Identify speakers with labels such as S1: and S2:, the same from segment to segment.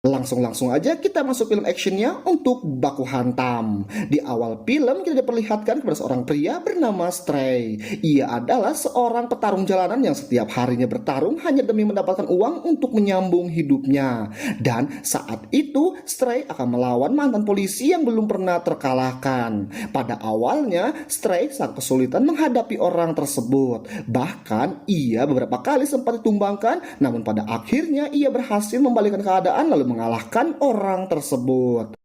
S1: Langsung aja kita masuk film actionnya untuk Baku Hantam. Di awal film kita diperlihatkan kepada seorang pria bernama Stray. Ia adalah seorang petarung jalanan yang setiap harinya bertarung hanya demi mendapatkan uang untuk menyambung hidupnya. Dan saat itu Stray akan melawan mantan polisi yang belum pernah terkalahkan. Pada awalnya Stray sangat kesulitan menghadapi orang tersebut. Bahkan ia beberapa kali sempat ditumbangkan, namun pada akhirnya ia berhasil membalikan keadaan lalu mengalahkan orang tersebut.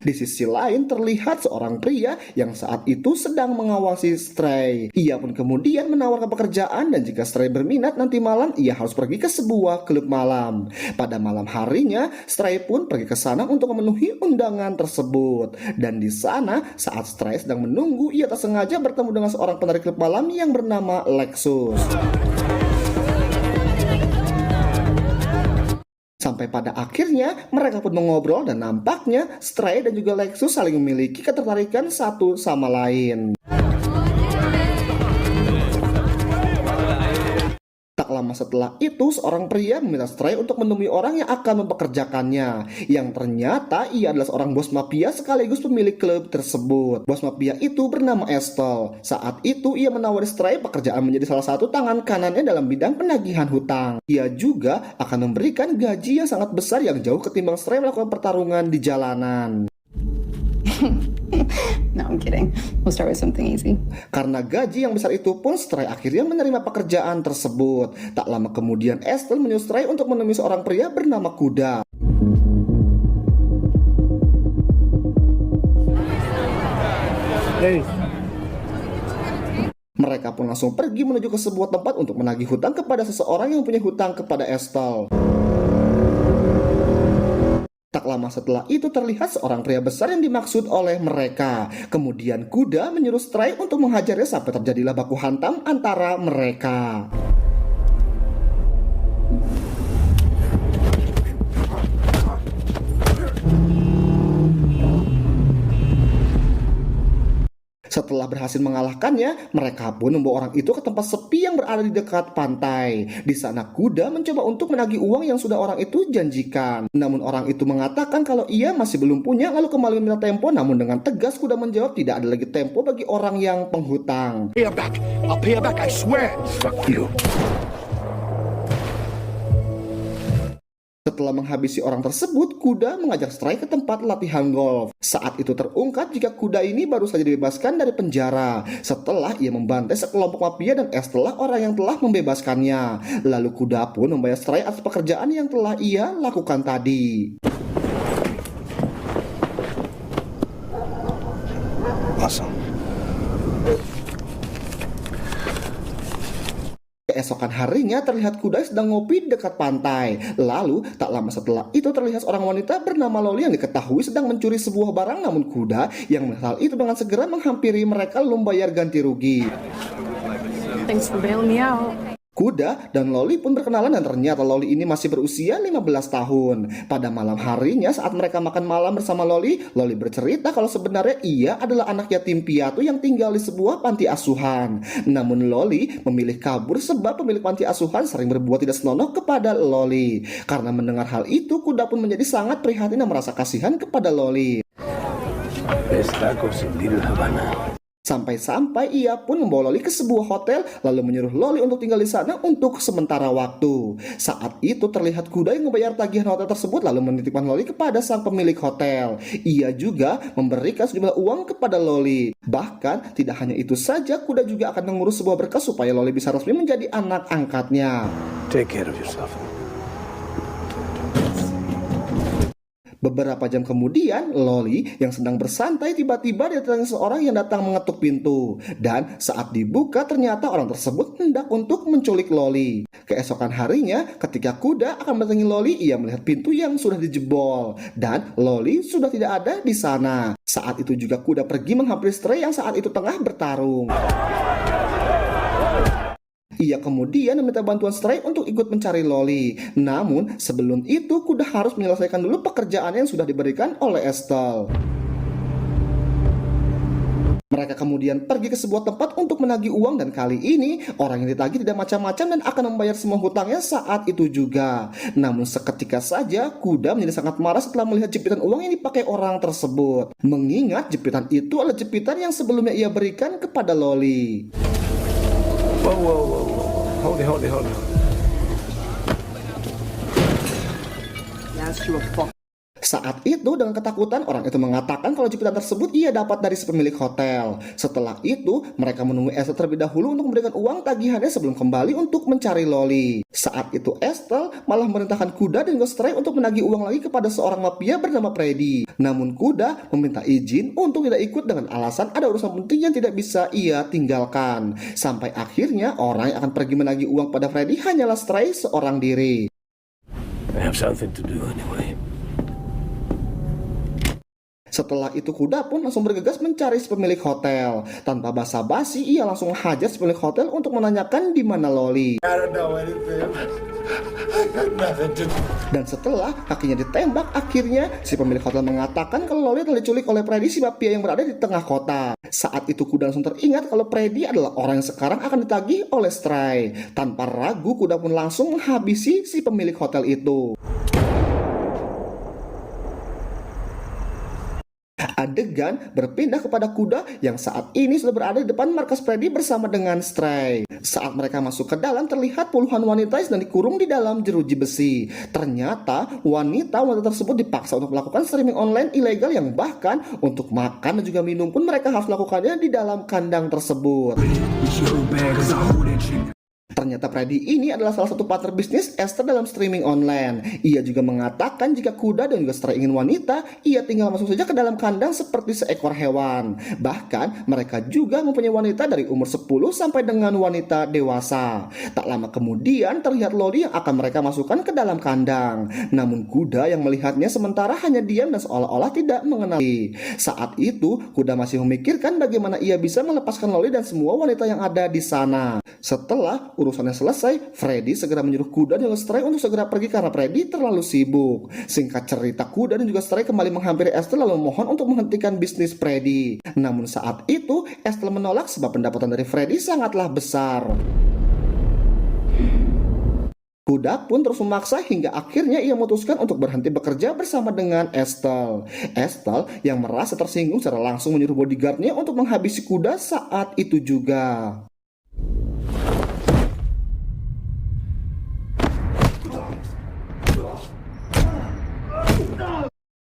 S1: Di sisi lain terlihat seorang pria yang saat itu sedang mengawasi Stray. Ia pun kemudian menawarkan pekerjaan dan jika Stray berminat nanti malam ia harus pergi ke sebuah klub malam. Pada malam harinya Stray pun pergi ke sana untuk memenuhi undangan tersebut. Dan di sana saat Stray sedang menunggu ia tak sengaja bertemu dengan seorang penari klub malam yang bernama Lexus. Sampai pada akhirnya mereka pun mengobrol dan nampaknya Stray dan juga Lexus saling memiliki ketertarikan satu sama lain. Tak lama setelah itu seorang pria meminta Stray untuk menemui orang yang akan mempekerjakannya, yang ternyata ia adalah seorang bos mafia sekaligus pemilik klub tersebut. Bos mafia itu bernama Estel. Saat itu ia menawari Stray pekerjaan menjadi salah satu tangan kanannya dalam bidang penagihan hutang. Ia juga akan memberikan gaji yang sangat besar yang jauh ketimbang Stray melakukan pertarungan di jalanan.
S2: No, I'm kidding. We'll start with something easy.
S1: Karena gaji yang besar itu pun Stray akhirnya menerima pekerjaan tersebut. Tak lama kemudian Estel menyuruh Stray untuk menemui seorang pria bernama Kuda.
S3: Hey.
S1: Mereka pun langsung pergi menuju ke sebuah tempat untuk menagih hutang kepada seseorang yang punya hutang kepada Estel. Tak lama setelah itu terlihat seorang pria besar yang dimaksud oleh mereka. Kemudian Kuda menyuruh Stray untuk menghajarnya sampai terjadilah baku hantam antara mereka. Setelah berhasil mengalahkannya, mereka pun membawa orang itu ke tempat sepi yang berada di dekat pantai. Di sana Kuda mencoba untuk menagih uang yang sudah orang itu janjikan. Namun orang itu mengatakan kalau ia masih belum punya, lalu kembali meminta tempo. Namun dengan tegas Kuda menjawab tidak ada lagi tempo bagi orang yang penghutang.
S3: I'll pay her back, I swear. Fuck you.
S1: Setelah menghabisi orang tersebut, Kuda mengajak Stray ke tempat latihan golf. Saat itu terungkap jika Kuda ini baru saja dibebaskan dari penjara setelah ia membantai sekelompok mafia dan setelah orang yang telah membebaskannya. Lalu Kuda pun membayar Stray atas pekerjaan yang telah ia lakukan tadi.
S3: Awesome.
S1: Keesokan harinya terlihat Kuda sedang ngopi di dekat pantai. Lalu tak lama setelah itu terlihat seorang wanita bernama Loli yang diketahui sedang mencuri sebuah barang, namun Kuda yang melihat hal itu dengan segera menghampiri mereka lalu membayar ganti rugi.
S2: Thanks for bailing me out.
S1: Kuda dan Loli pun berkenalan dan ternyata Loli ini masih berusia 15 tahun. Pada malam harinya saat mereka makan malam bersama Loli, Loli bercerita kalau sebenarnya ia adalah anak yatim piatu yang tinggal di sebuah panti asuhan. Namun Loli memilih kabur sebab pemilik panti asuhan sering berbuat tidak senonoh kepada Loli. Karena mendengar hal itu, Kuda pun menjadi sangat prihatin dan merasa kasihan kepada Loli. Sampai-sampai ia pun membawa Loli ke sebuah hotel lalu menyuruh Loli untuk tinggal di sana untuk sementara waktu. Saat itu terlihat Kuda yang membayar tagihan hotel tersebut lalu menitipkan Loli kepada sang pemilik hotel. Ia juga memberikan sejumlah uang kepada Loli. Bahkan tidak hanya itu saja, Kuda juga akan mengurus sebuah berkas supaya Loli bisa resmi menjadi anak angkatnya.
S3: Take care of yourself.
S1: Beberapa jam kemudian, Loli yang sedang bersantai tiba-tiba didatangi seorang yang datang mengetuk pintu. Dan saat dibuka ternyata orang tersebut hendak untuk menculik Loli. Keesokan harinya, ketika Kuda akan mendatangi Loli, ia melihat pintu yang sudah dijebol. Dan Loli sudah tidak ada di sana. Saat itu juga Kuda pergi menghampiri Stray yang saat itu tengah bertarung. Ia kemudian meminta bantuan Stray untuk ikut mencari Loli. Namun sebelum itu Kuda harus menyelesaikan dulu pekerjaan yang sudah diberikan oleh Estelle. Mereka kemudian pergi ke sebuah tempat untuk menagih uang, dan kali ini orang yang ditagih tidak macam-macam dan akan membayar semua hutangnya saat itu juga. Namun seketika saja Kuda menjadi sangat marah setelah melihat jepitan uang yang dipakai orang tersebut. Mengingat jepitan itu adalah jepitan yang sebelumnya ia berikan kepada Loli.
S3: Whoa. Hold it.
S1: Saat itu dengan ketakutan orang itu mengatakan kalau jepitan tersebut ia dapat dari si pemilik hotel. Setelah itu mereka menunggu Estelle terlebih dahulu untuk memberikan uang tagihannya sebelum kembali untuk mencari Loli. Saat itu Estelle malah merintahkan Kuda dan Stray untuk menagih uang lagi kepada seorang mafia bernama Freddy. Namun Kuda meminta izin untuk tidak ikut dengan alasan ada urusan penting yang tidak bisa ia tinggalkan. Sampai akhirnya orang yang akan pergi menagih uang pada Freddy hanyalah Stray seorang diri.
S3: I have something to do anyway.
S1: Setelah itu Kuda pun langsung bergegas mencari si pemilik hotel. Tanpa basa-basi ia langsung hajar si pemilik hotel untuk menanyakan di mana Loli. Dan setelah kakinya ditembak, akhirnya si pemilik hotel mengatakan kalau Loli telah diculik oleh Freddy, si mafia yang berada di tengah kota. Saat itu Kuda langsung teringat kalau Freddy adalah orang yang sekarang akan ditagih oleh Stray. Tanpa ragu Kuda pun langsung menghabisi si pemilik hotel itu. Adegan berpindah kepada Kuda yang saat ini sudah berada di depan markas Freddy bersama dengan Stray. Saat mereka masuk ke dalam, terlihat puluhan wanita yang sedang dikurung di dalam jeruji besi. Ternyata wanita tersebut dipaksa untuk melakukan streaming online ilegal yang bahkan untuk makan dan juga minum pun mereka harus melakukannya di dalam kandang tersebut. Ternyata Freddy ini adalah salah satu partner bisnis Esther dalam streaming online. Ia juga mengatakan jika Kuda dan juga Stray ingin wanita, ia tinggal masuk saja ke dalam kandang seperti seekor hewan. Bahkan mereka juga mempunyai wanita dari umur 10 sampai dengan wanita dewasa. Tak lama kemudian terlihat Loli yang akan mereka masukkan ke dalam kandang. Namun Kuda yang melihatnya sementara hanya diam dan seolah-olah tidak mengenali. Saat itu Kuda masih memikirkan bagaimana ia bisa melepaskan Loli dan semua wanita yang ada di sana. Setelah urusannya selesai, Freddy segera menyuruh Kuda dan Stray untuk segera pergi karena Freddy terlalu sibuk. Singkat cerita, Kuda dan juga Stray kembali menghampiri Estelle lalu memohon untuk menghentikan bisnis Freddy. Namun saat itu Estelle menolak sebab pendapatan dari Freddy sangatlah besar. Kuda pun terus memaksa hingga akhirnya ia memutuskan untuk berhenti bekerja bersama dengan Estelle. Estelle yang merasa tersinggung secara langsung menyuruh bodyguardnya untuk menghabisi Kuda saat itu juga.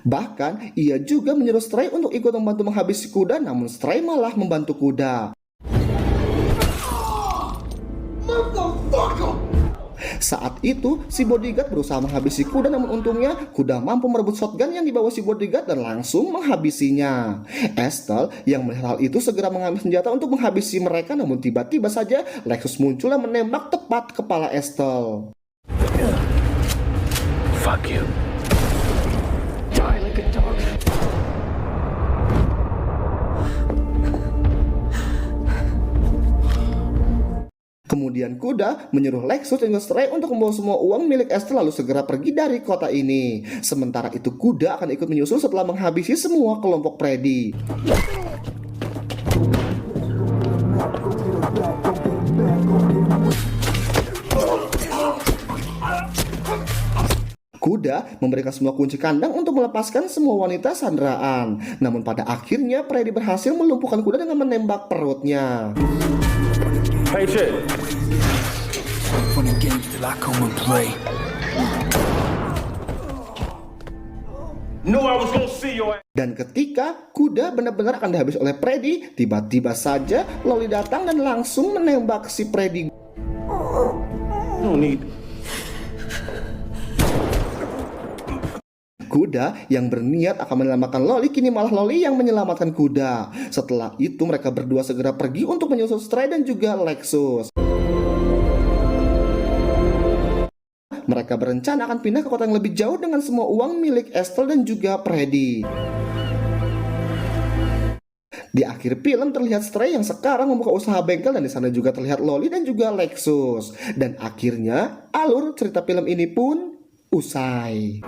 S1: Bahkan ia juga menyuruh Stray untuk ikut membantu menghabisi Kuda, namun Stray malah membantu Kuda. Saat itu si bodyguard berusaha menghabisi Kuda, namun untungnya Kuda mampu merebut shotgun yang dibawa si bodyguard dan langsung menghabisinya. Estelle yang melihat hal itu segera mengambil senjata untuk menghabisi mereka, namun tiba-tiba saja Lexus muncul dan menembak tepat kepala Estelle.
S3: Fuck you.
S1: Kemudian Kuda menyuruh Lexus dan Stray untuk membawa semua uang milik Estelle lalu segera pergi dari kota ini. Sementara itu Kuda akan ikut menyusul setelah menghabisi semua kelompok Freddy. Kuda memberikan semua kunci kandang untuk melepaskan semua wanita sandraan. Namun pada akhirnya Freddy berhasil melumpuhkan Kuda dengan menembak perutnya.
S3: Hey, shit.
S1: Dan ketika Kuda benar-benar akan dihabis oleh Freddy, tiba-tiba saja Loli datang dan langsung menembak si Freddy. Kuda yang berniat akan menyelamatkan Loli, kini malah Loli yang menyelamatkan Kuda. Setelah itu mereka berdua segera pergi untuk menyusul Stray dan juga Lexus. Mereka berencana akan pindah ke kota yang lebih jauh dengan semua uang milik Estelle dan juga Freddy. Di akhir film terlihat Stray yang sekarang membuka usaha bengkel dan di sana juga terlihat Loli dan juga Lexus. Dan akhirnya alur cerita film ini pun usai.